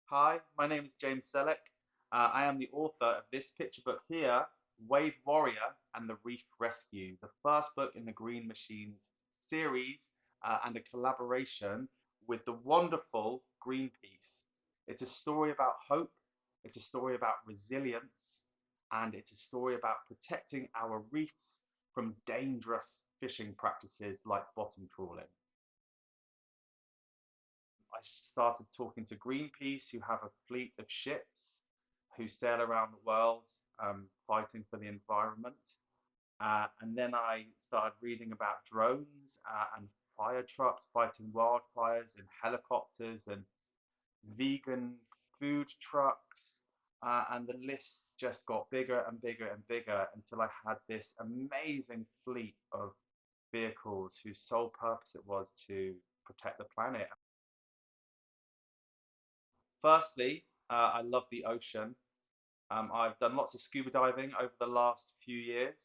Hi, my name is James Sellick. I am the author of this picture book here, Wave Warrior and the Reef Rescue, the first book in the Green Machines series and a collaboration with the wonderful Greenpeace. It's a story about hope, it's a story about resilience, and it's a story about protecting our reefs from dangerous fishing practices like bottom trawling. I started talking to Greenpeace, who have a fleet of ships who sail around the world fighting for the environment. And then I started reading about drones and fire trucks fighting wildfires and helicopters and vegan food trucks. And the list just got bigger and bigger and bigger until I had this amazing fleet of vehicles whose sole purpose it was to protect the planet. Firstly, I love the ocean. I've done lots of scuba diving over the last few years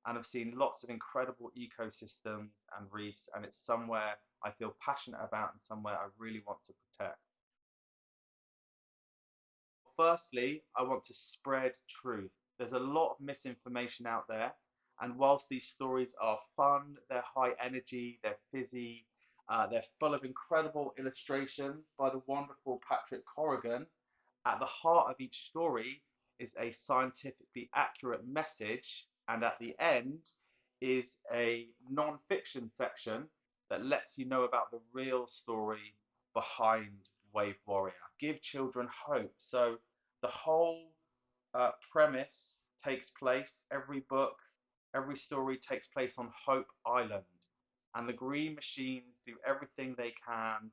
and have seen lots of incredible ecosystems and reefs, and it's somewhere I feel passionate about and somewhere I really want to protect. Firstly, I want to spread truth. There's a lot of misinformation out there, and whilst these stories are fun, they're high energy, they're fizzy, they're full of incredible illustrations by the wonderful Patrick Corrigan. At the heart of each story is a scientifically accurate message, and at the end is a non-fiction section that lets you know about the real story behind Wave Warrior. Give children hope. So the whole premise takes place, every book, every story takes place on Hope Island. And the Green Machines do everything they can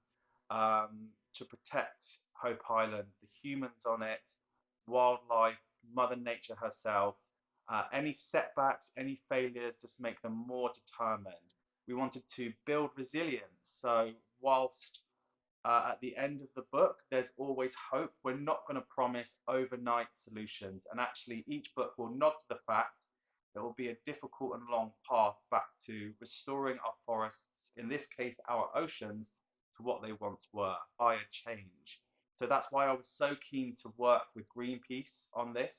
to protect Hope Island, the humans on it, wildlife, Mother Nature herself. Any setbacks, any failures just make them more determined. We wanted to build resilience. So, whilst at the end of the book, there's always hope. We're not going to promise overnight solutions. And actually, each book will nod to the fact there will be a difficult and long path back to restoring our forests, in this case, our oceans, to what they once were, via change. So that's why I was so keen to work with Greenpeace on this.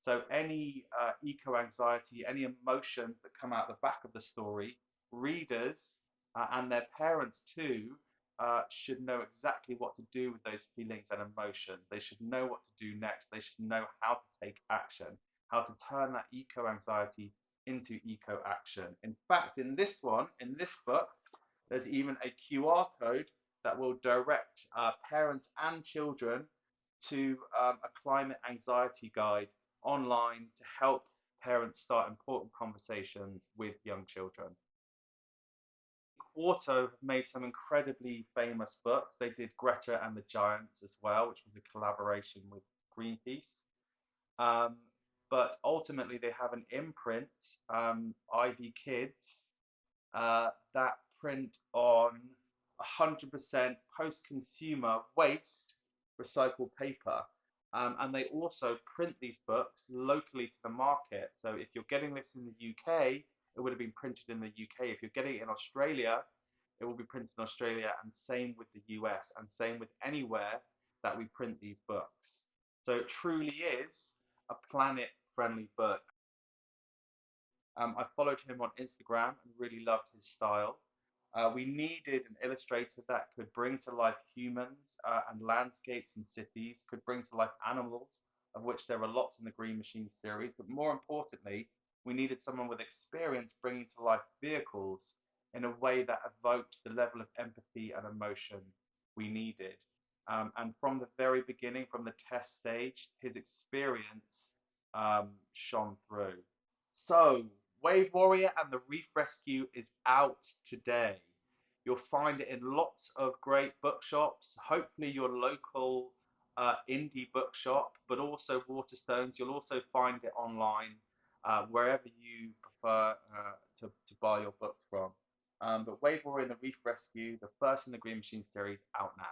So any eco anxiety, any emotions that come out the back of the story, readers and their parents too should know exactly what to do with those feelings and emotions. They should know what to do next. They should know how to take action, how to turn that eco anxiety into eco action. In fact, in this one, in this book, there's even a QR code that will direct parents and children to a climate anxiety guide online to help parents start important conversations with young children. Auto have made some incredibly famous books. They did Greta and the Giants as well, which was a collaboration with Greenpeace. Um, but ultimately, they have an imprint, Ivy Kids, that print on 100% post-consumer waste recycled paper. And they also print these books locally to the market. So if you're getting this in the UK, it would have been printed in the UK. If you're getting it in Australia, it will be printed in Australia, and same with the US, and same with anywhere that we print these books. So it truly is a planet-friendly book. I followed him on Instagram and really loved his style. We needed an illustrator that could bring to life humans and landscapes and cities, could bring to life animals, of which there are lots in the Green Machine series, but more importantly, we needed someone with experience bringing to life vehicles in a way that evoked the level of empathy and emotion we needed. And from the very beginning, from the test stage, his experience shone through. So, Wave Warrior and the Reef Rescue is out today. You'll find it in lots of great bookshops, hopefully your local indie bookshop, but also Waterstones. You'll also find it online wherever you prefer to buy your books from. But Wave Warrior and the Reef Rescue, the first in the Green Machine series, out now.